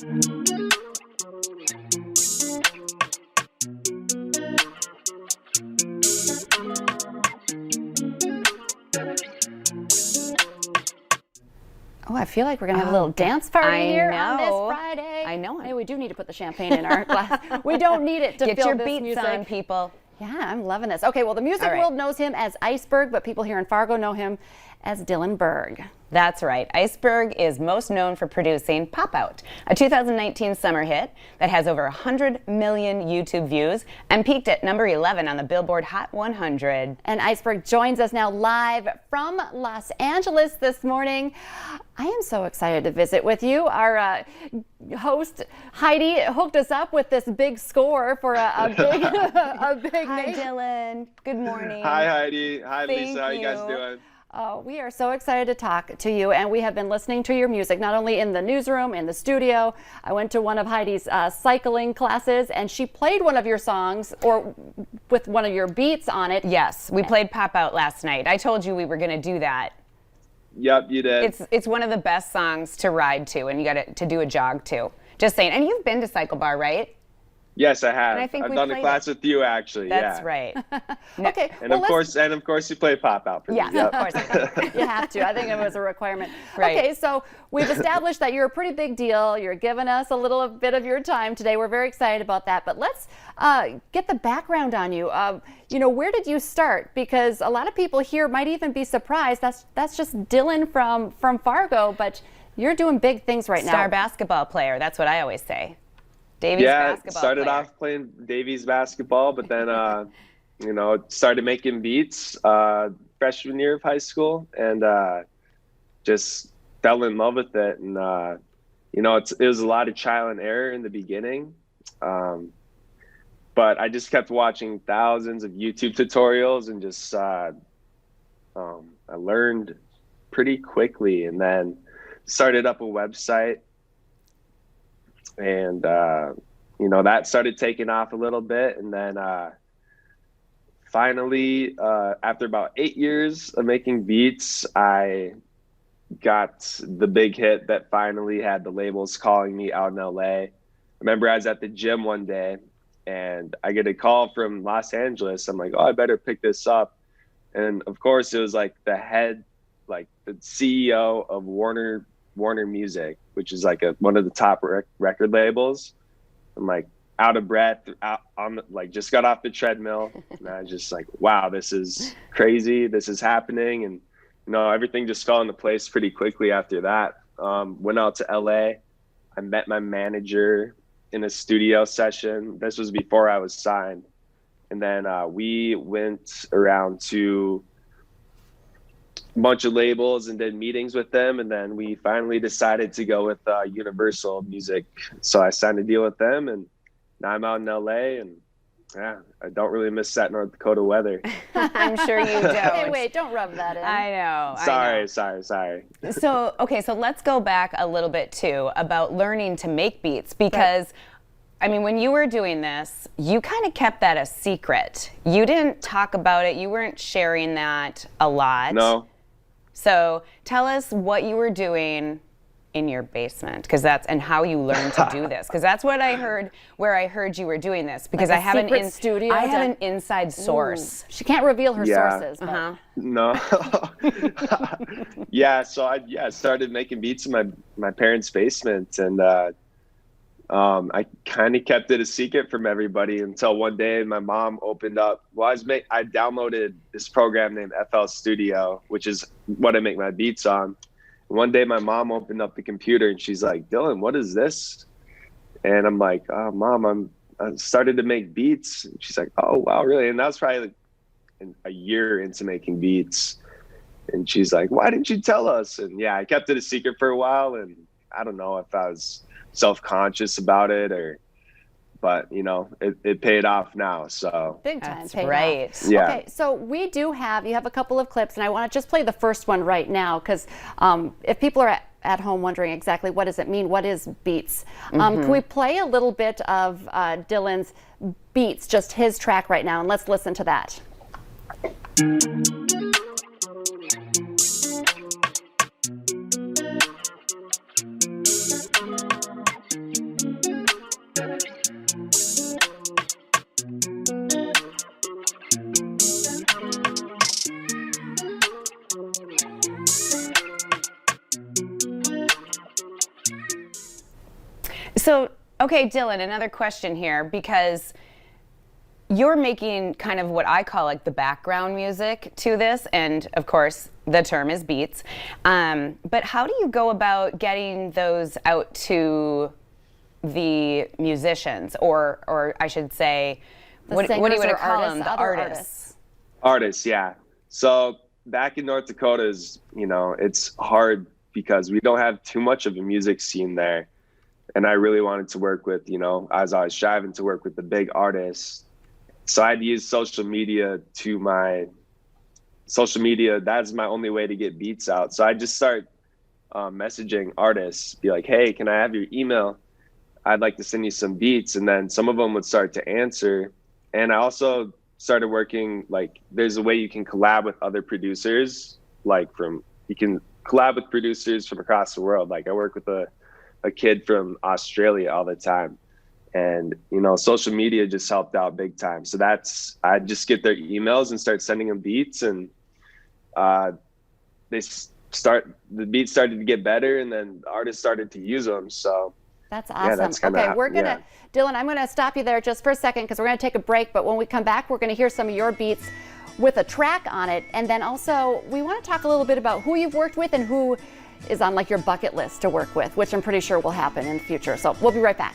Oh, I feel like we're going to have a little dance party here on this Friday. I know. Hey, we do need to put the champagne in our glass. We don't need it to Get feel your this beats music. on, people. Yeah, I'm loving this. Okay, well, the music world knows him as Iceberg, but people here in Fargo know him as Dylan Berg. That's right. Iceberg is most known for producing Pop Out, a 2019 summer hit that has over 100 million YouTube views and peaked at number 11 on the Billboard Hot 100. And Iceberg joins us now live from Los Angeles this morning. I am so excited to visit with you. Our host, Heidi, hooked us up with this big score for a big, Hi, name. Dylan. Good morning. Hi, Heidi. Hi, Thank Lisa. How you guys you. doing? We are so excited to talk to you, and we have been listening to your music, not only in the newsroom, in the studio. I went to one of Heidi's cycling classes, and she played one of your songs, or with one of your beats on it. Yes, we played Pop Out last night. I told you we were going to do that. Yep, you did. It's one of the best songs to ride to, and you got to do a jog to. Just saying. And you've been to Cycle Bar, right? Yes, I have. And I think I've we done a played class with you, actually. That's yeah. right. Okay. And of course, you play Pop Out for Yes, me. of course. You have to. I think it was a requirement. Right. Okay, so we've established that you're a pretty big deal. You're giving us a little bit of your time today. We're very excited about that. But let's get the background on you. Where did you start? Because a lot of people here might even be surprised. That's just Dylan from Fargo, but you're doing big things right now. Star basketball player. That's what I always say. Davies basketball started player. off playing Davies basketball, but then, started making beats freshman year of high school, and just fell in love with it. And it was a lot of trial and error in the beginning, but I just kept watching thousands of YouTube tutorials, and just I learned pretty quickly, and then started up a website. And, that started taking off a little bit. And then finally, after about 8 years of making beats, I got the big hit that finally had the labels calling me out in LA. I remember I was at the gym one day and I get a call from Los Angeles. I'm like, oh, I better pick this up. And of course, it was like the CEO of Warner Music, which is like one of the top record labels. I'm like out of breath, just got off the treadmill, and I was just like, wow, this is crazy. This is happening, and everything just fell into place pretty quickly after that. Went out to LA. I met my manager in a studio session. This was before I was signed, and then we went around to bunch of labels and did meetings with them, and then we finally decided to go with Universal Music. So I signed a deal with them, and now I'm out in LA, and I don't really miss that North Dakota weather. I'm sure you don't. Hey, wait, don't rub that in. I know. Sorry. So let's go back a little bit too about learning to make beats, because when you were doing this, you kind of kept that a secret. You didn't talk about it. You weren't sharing that a lot. No. So tell us what you were doing in your basement, and how you learned to do this, because that's what I heard, where I heard you were doing this, because Like I have an inside source. Ooh. She can't reveal her sources. But. No. So I started making beats in my parents' basement, and I kind of kept it a secret from everybody until one day my mom opened up. Well, I downloaded this program named FL Studio, which is what I make my beats on. And one day my mom opened up the computer and she's like, Dylan, what is this? And I'm like, oh, Mom, I started to make beats. And she's like, oh, wow, really? And that was probably a year into making beats. And she's like, why didn't you tell us? And I kept it a secret for a while. And I don't know if I was self-conscious about it, but it paid off now. So big time. That's paid right. off. Yeah. Okay, so you have a couple of clips, and I want to just play the first one right now, because if people are at home wondering exactly what does it mean, what is beats, can we play a little bit of Dylan's beats, just his track right now, and let's listen to that. So, okay, Dylan, another question here, because you're making kind of what I call like the background music to this, and of course the term is beats. But how do you go about getting those out to the musicians, or I should say, what do you want to call them? The artists. Artists, yeah. So back in North Dakota is, it's hard because we don't have too much of a music scene there. And I really wanted to work with, I was always striving to work with the big artists. So I'd use social media that's my only way to get beats out. So I just start messaging artists, be like, hey, can I have your email? I'd like to send you some beats. And then some of them would start to answer. And I also started working, like, there's a way you can collab with other producers, you can collab with producers from across the world. Like I work with a kid from Australia all the time. And, social media just helped out big time. So I just get their emails and start sending them beats, and the beats started to get better, and then the artists started to use them. So that's awesome. Yeah, that's okay, Dylan, I'm gonna stop you there just for a second because we're gonna take a break. But when we come back, we're gonna hear some of your beats with a track on it. And then also we want to talk a little bit about who you've worked with and who is on like your bucket list to work with, which I'm pretty sure will happen in the future. So we'll be right back.